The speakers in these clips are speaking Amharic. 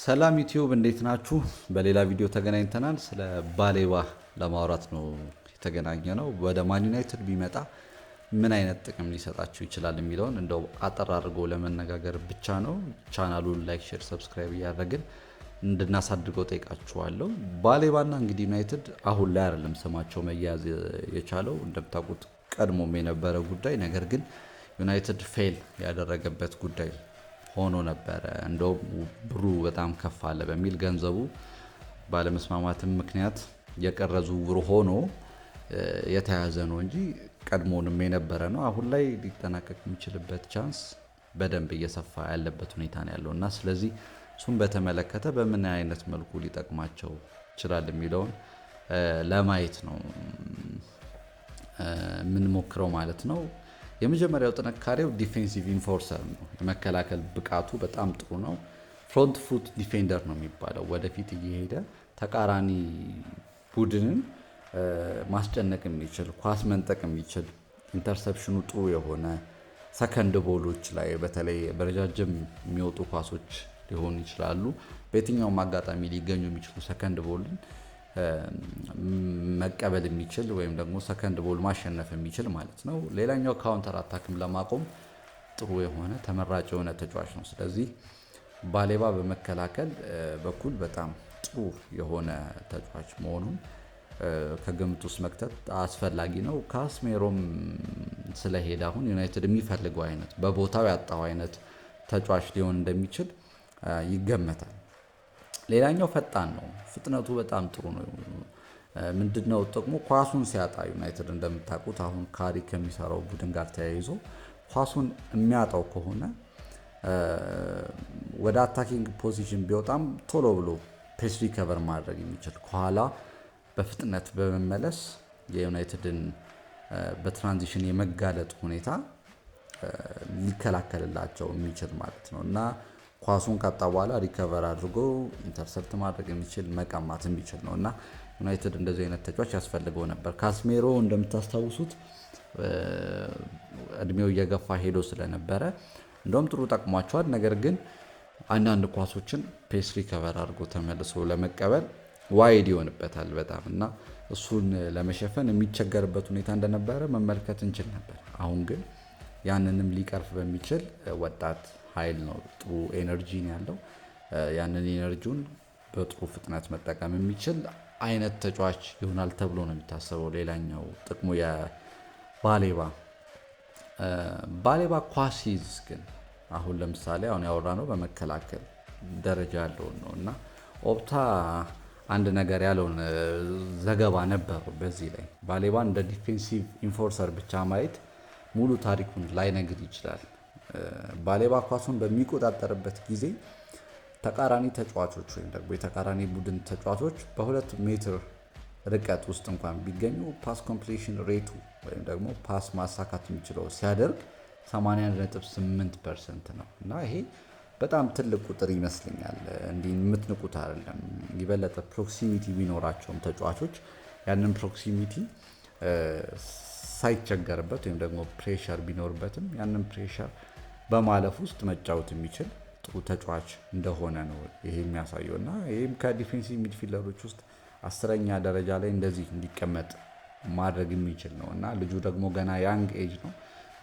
ሰላም ዩቲዩብ እንዴት ናችሁ? በሌላ ቪዲዮ ተገናኝተናል። ስለ ባሌባ ለማውራት ነው የተገናኘነው። ወደ ማን ዩናይትድ ቢመጣ ምን አይነት ጥቅም ሊሰጣችሁ ይችላል የሚለውን እንደው አጠር አድርጎ ለመነጋገር ብቻ ነው። ቻናሉን ላይክ፣ ሼር፣ ሰብስክራይብ እያደረግን እንድናሳድገው ጠይቃችኋለሁ። ባሌባና እንግዲህ ዩናይትድ አሁን ላይ አይደለም ስማቸው መያዝ የቻለው እንደምታውቁት ቀድሞም የነበረ ጉዳይ፣ ነገር ግን ዩናይትድ ፌል ያደረገበት ጉዳይ ሆኖ ነበረ። እንደውም ብሩ በጣም ከፍ አለ በሚል ገንዘቡ ባለመስማማትም ምክንያት የቀረ ዝውውር ሆኖ የተያዘ ነው እንጂ ቀድሞንም የነበረ ነው። አሁን ላይ ሊጠናቀቅ የሚችልበት ቻንስ በደንብ እየሰፋ ያለበት ሁኔታ ነው ያለው እና ስለዚህ እሱን በተመለከተ በምን አይነት መልኩ ሊጠቅማቸው ይችላል የሚለውን ለማየት ነው የምንሞክረው ማለት ነው። የመጀመሪያው ጥንካሬው ዲፌንሲቭ ኢንፎርሰር ነው። የመከላከል ብቃቱ በጣም ጥሩ ነው። ፍሮንት ፉት ዲፌንደር ነው የሚባለው። ወደፊት እየሄደ ተቃራኒ ቡድንን ማስጨነቅ የሚችል፣ ኳስ መንጠቅ የሚችል፣ ኢንተርሰፕሽኑ ጥሩ የሆነ ሰከንድ ቦሎች ላይ በተለይ በረጃጅም የሚወጡ ኳሶች ሊሆኑ ይችላሉ። በየትኛውም አጋጣሚ ሊገኙ የሚችሉ ሰከንድ ቦልን መቀበል የሚችል ወይም ደግሞ ሰከንድ ቦል ማሸነፍ የሚችል ማለት ነው። ሌላኛው ካውንተር አታክም ለማቆም ጥሩ የሆነ ተመራጭ የሆነ ተጫዋች ነው። ስለዚህ ባሌባ በመከላከል በኩል በጣም ጥሩ የሆነ ተጫዋች መሆኑን ከግምት ውስጥ መክተት አስፈላጊ ነው። ካስሜሮም ስለሄደ አሁን ዩናይትድ የሚፈልገው አይነት በቦታው ያጣው አይነት ተጫዋች ሊሆን እንደሚችል ይገመታል። ሌላኛው ፈጣን ነው። ፍጥነቱ በጣም ጥሩ ነው። ምንድነው ጥቅሙ? ኳሱን ሲያጣ ዩናይትድ እንደምታውቁት አሁን ካሪ ከሚሰራው ቡድን ጋር ተያይዞ ኳሱን የሚያጣው ከሆነ ወደ አታኪንግ ፖዚሽን ቢወጣም ቶሎ ብሎ ፔስ ሪከቨር ማድረግ የሚችል ከኋላ በፍጥነት በመመለስ የዩናይትድን በትራንዚሽን የመጋለጥ ሁኔታ ሊከላከልላቸው የሚችል ማለት ነው እና ኳሱን ካጣ በኋላ ሪከቨር አድርጎ ኢንተርሰፕት ማድረግ የሚችል መቀማት የሚችል ነው እና ዩናይትድ እንደዚህ አይነት ተጫዋች ያስፈልገው ነበር። ካስሜሮ እንደምታስታውሱት እድሜው እየገፋ ሄዶ ስለነበረ እንደውም ጥሩ ጠቅሟቸዋል። ነገር ግን አንዳንድ ኳሶችን ፔስ ሪከቨር አድርጎ ተመልሶ ለመቀበል ዋይድ ይሆንበታል በጣም እና እሱን ለመሸፈን የሚቸገርበት ሁኔታ እንደነበረ መመልከት እንችል ነበር። አሁን ግን ያንንም ሊቀርፍ በሚችል ወጣት ኃይል ነው። ጥሩ ኤነርጂ ነው ያለው። ያንን ኤነርጂውን በጥሩ ፍጥነት መጠቀም የሚችል አይነት ተጫዋች ይሆናል ተብሎ ነው የሚታሰበው። ሌላኛው ጥቅሙ ባሌባ ኳስ ሲይዝ ግን አሁን ለምሳሌ አሁን ያወራ ነው በመከላከል ደረጃ ያለውን ነው እና ኦፕታ አንድ ነገር ያለውን ዘገባ ነበረው በዚህ ላይ ባሌባ እንደ ዲፌንሲቭ ኢንፎርሰር ብቻ ማየት ሙሉ ታሪኩን ላይነግር ይችላል። ባሌባ ኳሱን በሚቆጣጠርበት ጊዜ ተቃራኒ ተጫዋቾች ወይም ደግሞ የተቃራኒ ቡድን ተጫዋቾች በ2 ሜትር ርቀት ውስጥ እንኳን ቢገኙ ፓስ ኮምፕሊሽን ሬቱ ወይም ደግሞ ፓስ ማሳካት የሚችለው ሲያደርግ 81.8% ነው እና ይሄ በጣም ትልቅ ቁጥር ይመስለኛል። እንዲህ የምትንቁት አይደለም። የበለጠ ፕሮክሲሚቲ ቢኖራቸውም ተጫዋቾች ያንን ፕሮክሲሚቲ ሳይቸገርበት ወይም ደግሞ ፕሬሸር ቢኖርበትም ያንን ፕሬሸር በማለፍ ውስጥ መጫወት የሚችል ጥሩ ተጫዋች እንደሆነ ነው ይሄ የሚያሳየው እና ይህም ከዲፌንሲቭ ሚድፊልደሮች ውስጥ 10ኛ ደረጃ ላይ እንደዚህ እንዲቀመጥ ማድረግ የሚችል ነው እና ልጁ ደግሞ ገና ያንግ ኤጅ ነው።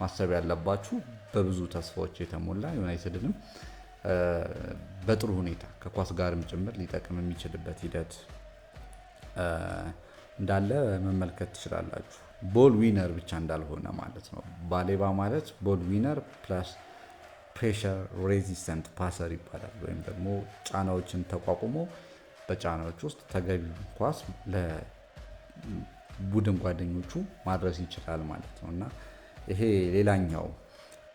ማሰብ ያለባችሁ በብዙ ተስፋዎች የተሞላ ዩናይትድንም በጥሩ ሁኔታ ከኳስ ጋርም ጭምር ሊጠቅም የሚችልበት ሂደት እንዳለ መመልከት ትችላላችሁ። ቦል ዊነር ብቻ እንዳልሆነ ማለት ነው። ባሌባ ማለት ቦል ዊነር ፕላስ ፕሬሸር ሬዚስተንት ፓሰር ይባላል። ወይም ደግሞ ጫናዎችን ተቋቁሞ በጫናዎች ውስጥ ተገቢ ኳስ ለቡድን ጓደኞቹ ማድረስ ይችላል ማለት ነው እና ይሄ ሌላኛው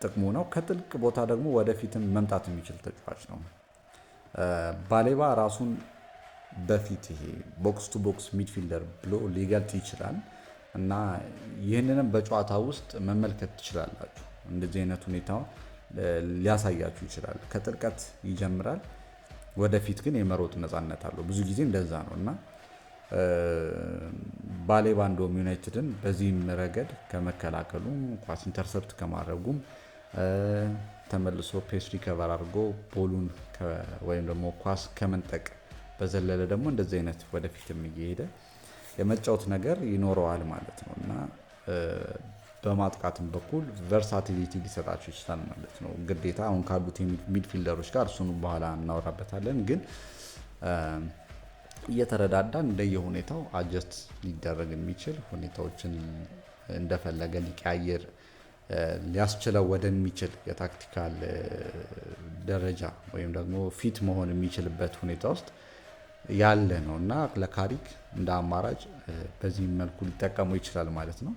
ጥቅሙ ነው። ከጥልቅ ቦታ ደግሞ ወደፊትም መምጣት የሚችል ተጫዋች ነው። ባሌባ ራሱን በፊት ይሄ ቦክስ ቱ ቦክስ ሚድፊልደር ብሎ ሊገልጥ ይችላል እና ይህንንም በጨዋታ ውስጥ መመልከት ትችላላችሁ። እንደዚህ አይነት ሁኔታ ሊያሳያችሁ ይችላል። ከጥልቀት ይጀምራል፣ ወደፊት ግን የመሮጥ ነፃነት አለው። ብዙ ጊዜ እንደዛ ነው እና ባሌባ እንደውም ዩናይትድን በዚህም ረገድ ከመከላከሉም ኳስ ኢንተርሰፕት ከማድረጉም ተመልሶ ፔስ ሪከቨር አድርጎ ቦሉን ወይም ደግሞ ኳስ ከመንጠቅ በዘለለ ደግሞ እንደዚህ አይነት ወደፊትም እየሄደ የመጫወት ነገር ይኖረዋል ማለት ነው እና በማጥቃትም በኩል ቨርሳቲሊቲ ሊሰጣቸው ይችላል ማለት ነው። ግዴታ አሁን ካሉት ሚድፊልደሮች ጋር እሱን በኋላ እናወራበታለን፣ ግን እየተረዳዳን እንደየሁኔታው አጀስት ሊደረግ የሚችል ሁኔታዎችን እንደፈለገ ሊቀያየር ሊያስችለው ወደሚችል የታክቲካል ደረጃ ወይም ደግሞ ፊት መሆን የሚችልበት ሁኔታ ውስጥ ያለ ነው እና ለካሪክ እንደ አማራጭ በዚህ መልኩ ሊጠቀሙ ይችላል ማለት ነው።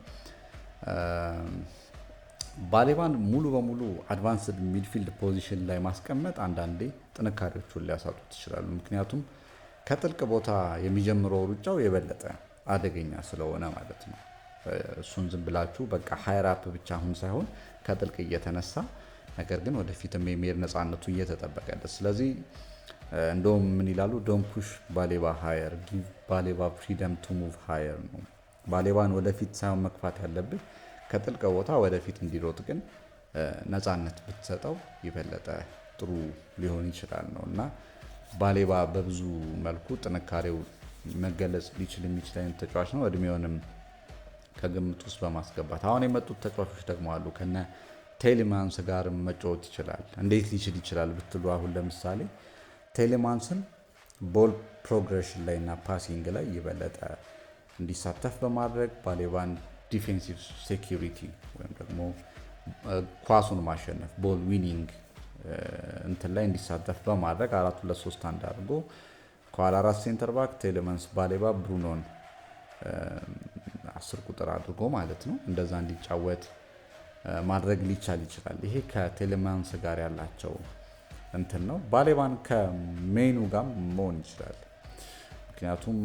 ባሌባን ሙሉ በሙሉ አድቫንስድ ሚድፊልድ ፖዚሽን ላይ ማስቀመጥ አንዳንዴ ጥንካሬዎቹን ሊያሳጡት ይችላሉ። ምክንያቱም ከጥልቅ ቦታ የሚጀምረው ሩጫው የበለጠ አደገኛ ስለሆነ ማለት ነው። እሱን ዝም ብላችሁ በቃ ሃይራፕ ብቻ አሁን ሳይሆን ከጥልቅ እየተነሳ ነገር ግን ወደፊትም የሚሄድ ነፃነቱ እየተጠበቀለት። ስለዚህ እንደውም ምን ይላሉ? ዶንት ፑሽ ባሌባ ሃየር ጊቭ ባሌባ ፍሪደም ቱ ሙቭ ሃየር ነው። ባሌባን ወደፊት ሳይሆን መግፋት ያለብህ ከጥልቅ ቦታ ወደፊት እንዲሮጥ ግን ነፃነት ብትሰጠው የበለጠ ጥሩ ሊሆን ይችላል ነው እና ባሌባ በብዙ መልኩ ጥንካሬው መገለጽ ሊችል የሚችል አይነት ተጫዋች ነው። እድሜውንም ከግምት ውስጥ በማስገባት አሁን የመጡት ተጫዋቾች ደግሞ አሉ። ከነ ቴሌማንስ ጋር መጫወት ይችላል። እንዴት ሊችል ይችላል ብትሉ አሁን ለምሳሌ ቴሌማንስን ቦል ፕሮግሬሽን ላይ እና ፓሲንግ ላይ የበለጠ እንዲሳተፍ በማድረግ ባሌባን ዲፌንሲቭ ሴኪሪቲ ወይም ደግሞ ኳሱን ማሸነፍ ቦል ዊኒንግ እንትን ላይ እንዲሳተፍ በማድረግ 4-2-3-1 አድርጎ ከኋላ 4 ሴንተር ባክ ቴሌማንስ፣ ባሌባ፣ ብሩኖን 10 ቁጥር አድርጎ ማለት ነው እንደዛ እንዲጫወት ማድረግ ሊቻል ይችላል። ይሄ ከቴሌማንስ ጋር ያላቸው እንትን ነው። ባሌባን ከሜኑ ጋር መሆን ይችላል። ምክንያቱም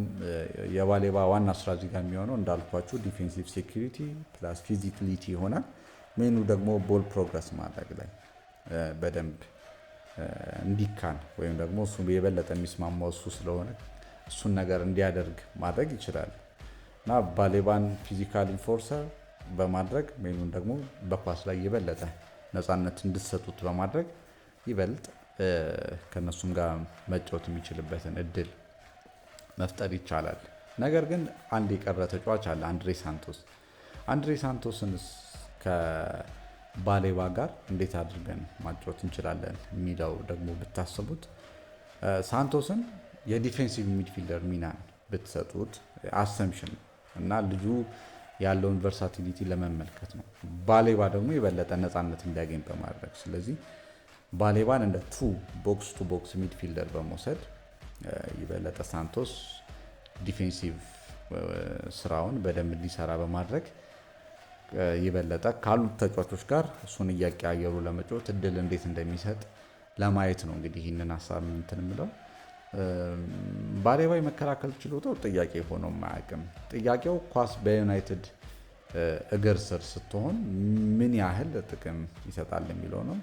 የባሌባ ዋና ስራ እዚህ ጋር የሚሆነው እንዳልኳችሁ ዲፌንሲቭ ሴኩሪቲ ፕላስ ፊዚካሊቲ ይሆናል። ሜኑ ደግሞ ቦል ፕሮግረስ ማድረግ ላይ በደንብ እንዲካን ወይም ደግሞ እሱ የበለጠ የሚስማማው እሱ ስለሆነ እሱን ነገር እንዲያደርግ ማድረግ ይችላል እና ባሌባን ፊዚካል ኢንፎርሰር በማድረግ ሜኑን ደግሞ በኳስ ላይ የበለጠ ነፃነት እንድትሰጡት በማድረግ ይበልጥ ከነሱም ጋር መጫወት የሚችልበትን እድል መፍጠር ይቻላል። ነገር ግን አንድ የቀረ ተጫዋች አለ፣ አንድሬ ሳንቶስ። አንድሬ ሳንቶስን ከባሌባ ጋር እንዴት አድርገን ማጫወት እንችላለን የሚለው ደግሞ ብታስቡት ሳንቶስን የዲፌንሲቭ ሚድፊልደር ሚናን ብትሰጡት አሰምሽን እና ልጁ ያለውን ቨርሳቲሊቲ ለመመልከት ነው። ባሌባ ደግሞ የበለጠ ነፃነት እንዲያገኝ በማድረግ ስለዚህ ባሌባን እንደ ትሩ ቦክስ ቱ ቦክስ ሚድፊልደር በመውሰድ የበለጠ ሳንቶስ ዲፌንሲቭ ስራውን በደንብ እንዲሰራ በማድረግ የበለጠ ካሉት ተጫዋቾች ጋር እሱን እያቀያየሩ ለመጫወት እድል እንዴት እንደሚሰጥ ለማየት ነው። እንግዲህ ይህንን ሀሳብ እንትን የምለው ባሌባ የመከላከል ችሎታው ጥያቄ ሆኖ አያውቅም። ጥያቄው ኳስ በዩናይትድ እግር ስር ስትሆን ምን ያህል ጥቅም ይሰጣል የሚለው ነው።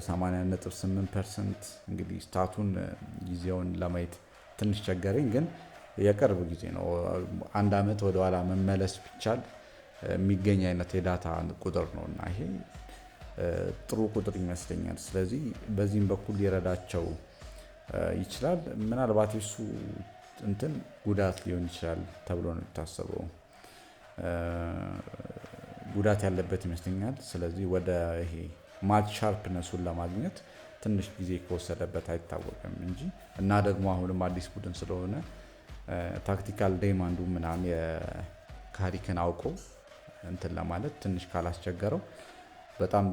80.8% እንግዲህ ስታቱን ጊዜውን ለማየት ትንሽ ቸገረኝ፣ ግን የቅርብ ጊዜ ነው። አንድ አመት ወደኋላ መመለስ ቢቻል የሚገኝ አይነት የዳታ ቁጥር ነው እና ይሄ ጥሩ ቁጥር ይመስለኛል። ስለዚህ በዚህም በኩል ሊረዳቸው ይችላል። ምናልባት እሱ እንትን ጉዳት ሊሆን ይችላል ተብሎ ነው የሚታሰበው። ጉዳት ያለበት ይመስለኛል። ስለዚህ ወደ ይሄ ማች ሻርፕነሱን ለማግኘት ትንሽ ጊዜ ከወሰደበት አይታወቅም እንጂ እና ደግሞ አሁንም አዲስ ቡድን ስለሆነ ታክቲካል ዴማንዱ ምናምን የካሪክን አውቆ እንትን ለማለት ትንሽ ካላስቸገረው በጣም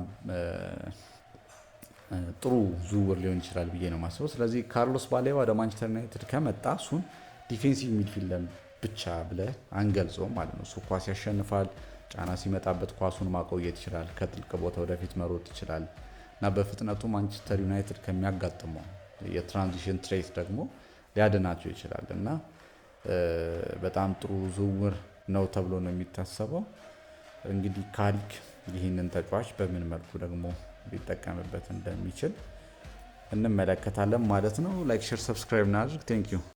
ጥሩ ዝውውር ሊሆን ይችላል ብዬ ነው ማስበው። ስለዚህ ካርሎስ ባሌባ ወደ ማንቸስተር ዩናይትድ ከመጣ እሱን ዲፌንሲቭ ሚድፊልደር ብቻ ብለህ አንገልጸውም ማለት ነው። እሱ ኳስ ያሸንፋል፣ ጫና ሲመጣበት ኳሱን ማቆየት ይችላል፣ ከጥልቅ ቦታ ወደፊት መሮጥ ይችላል እና በፍጥነቱ ማንቸስተር ዩናይትድ ከሚያጋጥመው የትራንዚሽን ትሬት ደግሞ ሊያድናቸው ይችላል እና በጣም ጥሩ ዝውውር ነው ተብሎ ነው የሚታሰበው። እንግዲህ ካሪክ ይህንን ተጫዋች በምን መልኩ ደግሞ ሊጠቀምበት እንደሚችል እንመለከታለን ማለት ነው። ላይክ፣ ሼር፣ ሰብስክራይብ እናድርግ። ቴንክ ዩ